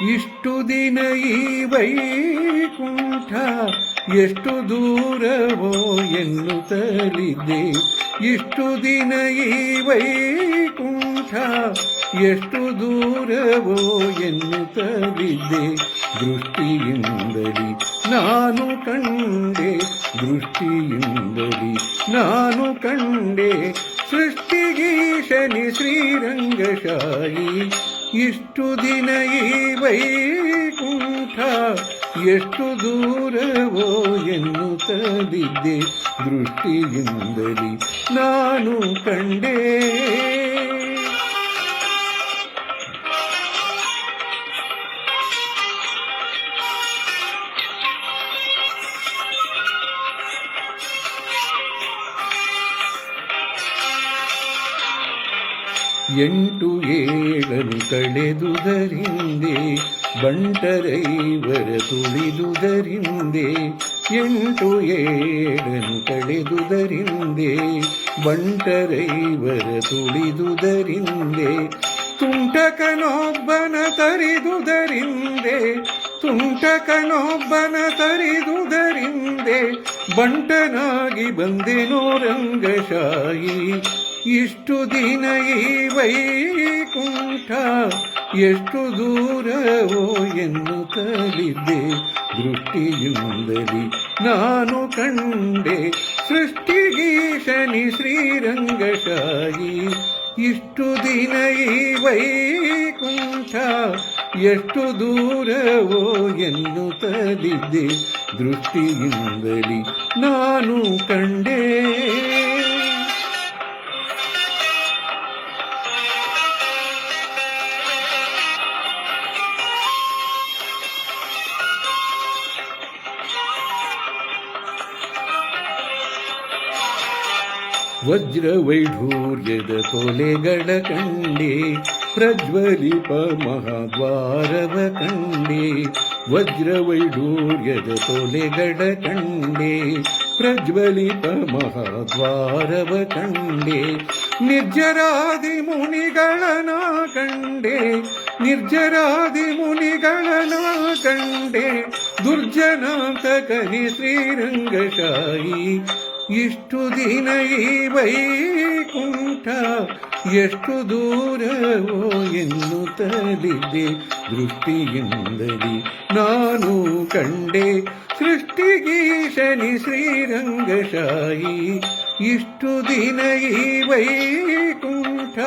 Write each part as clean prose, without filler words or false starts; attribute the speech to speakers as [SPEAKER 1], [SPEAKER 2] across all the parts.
[SPEAKER 1] ಇಷ್ಟು ದಿನ ಈ ವೈಕುಂಠ ಎಷ್ಟು ದೂರವೋ ಎನ್ನುತ್ತಲಿದ್ದೆ. ಇಷ್ಟು ದಿನ ಈ ವೈಕುಂಠ ಎಷ್ಟು ದೂರವೋ ಎನ್ನುತ್ತಲಿದ್ದೆ. ದೃಷ್ಟಿಯಿಂದಲಿ ನಾನು ಕಂಡೆ, ದೃಷ್ಟಿಯಿಂದಲಿ ನಾನು ಕಂಡೆ, ಸೃಷ್ಟಿಗೀಶನಿ ಶ್ರೀರಂಗಶಾಯಿ. ಇಷ್ಟು ದಿನ ಈ ವೈಕುಂಠ ಎಷ್ಟು ದೂರವೋ ಎನ್ನುತ್ತಲಿದ್ದೆ. ದೃಷ್ಟಿಯಿಂದಲಿ ನಾನು ಕಂಡೆ. ಎಂಟು ಏಳನು ಕಳೆದುದರಿಂದೆ ಬಂಟರೈವರ ತುಳಿದುದರಿಂದೆ. ಎಂಟು ಏಳನು ಕಳೆದುದರಿಂದೆ ಬಂಟರೈವರ ತುಳಿದುದರಿಂದೆ. ತುಂಟಕನೊಬ್ಬನ ತರಿದುದರಿಂದೆ, ತುಂಟಕನೊಬ್ಬನ ತರಿದುದರಿಂದೆ. ಬಂಟನಾಗಿ ಬಂದೆನೋ ರಂಗಶಾಯಿ. ಇಷ್ಟು ದಿನ ಈ ವೈಕುಂಠ ಎಷ್ಟು ದೂರವೋ ಎನ್ನುತ್ತಲಿದ್ದೆ. ದೃಷ್ಟಿಯಿಂದಲಿ ನಾನು ಕಂಡೆ, ಸೃಷ್ಟಿಗೀಶನಿ ಶ್ರೀರಂಗಶಾಯಿ. ಇಷ್ಟು ದಿನ ಈ ವೈಕುಂಠ ಎಷ್ಟು ದೂರವೋ ಎನ್ನುತ್ತಲಿದ್ದೆ. ದೃಷ್ಟಿಯಿಂದಲಿ ನಾನು ಕಂಡೆ. ವಜ್ರವೈಢೂರ್ಯದ ತೊಲೆಗಳ ಕಂಡೆ, ಪ್ರಜ್ವಲಿಪ ಮಹಾದ್ವಾರವ ಕಂಡೆ. ವಜ್ರವೈಢೂರ್ಯದ ತೊಲೆಗಳ ಕಂಡೆ, ಪ್ರಜ್ವಲಿಪ ಮಹಾದ್ವಾರವ ಕಂಡೆ. ನಿರ್ಜರಾದಿ ಮುನಿಗಳನ ಕಂಡೆ, ನಿರ್ಜರಾದಿ ಮುನಿಗಳನ ಕಂಡೆ. ದುರ್ಜನಾಂತಕನಿ ಶ್ರೀರಂಗಶಾಯಿ. ಇಷ್ಟು ದಿನ ಈ ವೈಕುಂಠ ಎಷ್ಟು ದೂರವೋ ಎನ್ನುತ್ತಲಿದ್ದೆ. ದೃಷ್ಟಿಯಿಂದಲಿ ನಾನು ಕಂಡೆ, ಸೃಷ್ಟಿಗೀಶನಿ ಶ್ರೀರಂಗಶಾಯಿ. ಇಷ್ಟು ದಿನ ಈ ವೈಕುಂಠ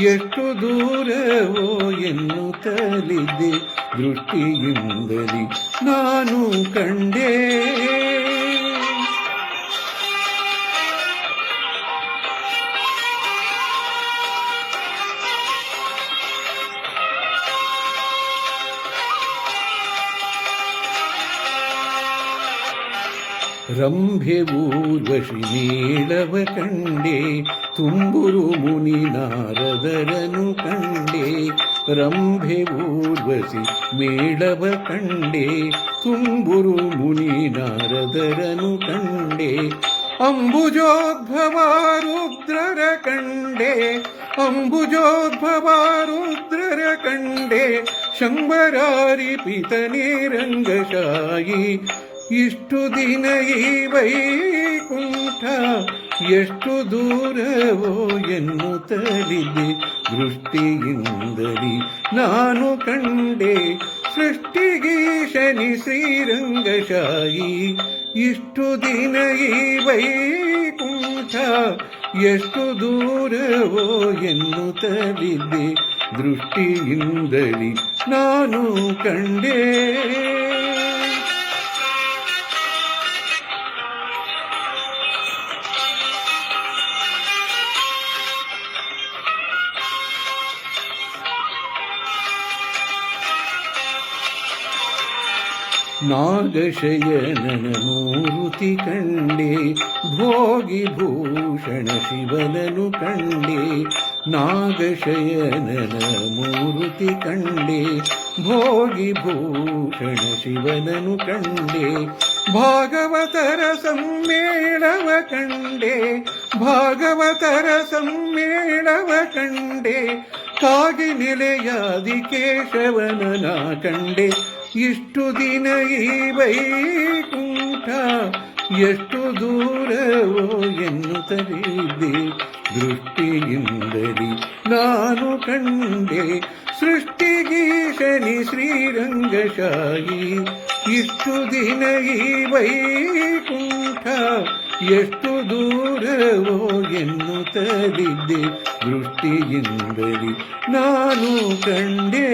[SPEAKER 1] ಎಷ್ಟು ದೂರವೋ ಎನ್ನುತ್ತಲಿದ್ದೆ. ದೃಷ್ಟಿಯಿಂದಲಿ ನಾನು ಕಂಡೆ. ರಂಭೆ ಊರ್ವಶಿ ಮೇಳವ ಕಂಡೆ, ತುಂಬುರು ಮುನಿ ನಾರದರನು ಕಂಡೆ. ರಂಭೆ ಊರ್ವಶಿ ಮೇಳವ ಕಂಡೆ, ತುಂಬುರು ಮುನಿ ನಾರದರನು ಕಂಡೆ. ಅಂಬುಜೋದ್ಭವ ರುದ್ರರ ಕಂಡೆ, ಅಂಬುಜೋದ್ಭವ ರುದ್ರರ ಕಂಡೆ. ಶಂಬರಾರಿ ಪಿತನೇ ರಂಗಶಾಯಿ. ಇಷ್ಟು ದಿನ ಈ ವೈಕುಂಠ ಎಷ್ಟು ದೂರವೋ ಎನ್ನುತ್ತಲಿದ್ದೆ. ದೃಷ್ಟಿಯಿಂದಲಿ ನಾನು ಕಂಡೆ, ಸೃಷ್ಟಿಗೀಶನಿ ಶ್ರೀರಂಗಶಾಯಿ. ಇಷ್ಟು ದಿನ ಈ ವೈಕುಂಠ ಎಷ್ಟು ದೂರವೋ ಎನ್ನುತ್ತಲಿದ್ದೆ. ದೃಷ್ಟಿಯಿಂದಲಿ ನಾನು ಕಂಡೆ. ನಾಗಶಯನನ ಮೂರುತಿ ಕಂಡೆ, ಭೋಗಿ ಭೂಷಣ ಶಿವನನು ಕಂಡೆ. ನಾಗಶಯನನ ಮೂರುತಿ ಕಂಡೆ, ಭೋಗಿ ಭೂಷಣ ಶಿವನನು ಕಂಡೆ. ಭಾಗವತರ ಸಮ್ಮೇಳವ ಕಂಡೆ, ಭಾಗವತರ ಸಮ್ಮೇಳವ ಕಂಡೆ. ಕಾಗಿ ನೆಲೆಯಾದಿ ಕೇಶವನ ಕಂಡೆ ಇಷ್ಟು ದಿನ ಈ ವೈಕುಂಠ ಎಷ್ಟು ದೂರವೋ ಎನ್ನುತ್ತಲಿದ್ದೆ ದೃಷ್ಟಿಯಿಂದಲಿ ನಾನು ಕಂಡೆ ಸೃಷ್ಟಿಗೀಶನಿ ಶ್ರೀರಂಗಶಾಹಿ ಇಷ್ಟು ದಿನ ಈ ವೈಕುಂಠ ಎಷ್ಟು ದೂರವೋ ಎನ್ನುತ್ತಲಿದ್ದೆ ದೃಷ್ಟಿಯಿಂದಲಿ ನಾನು ಕಂಡೆ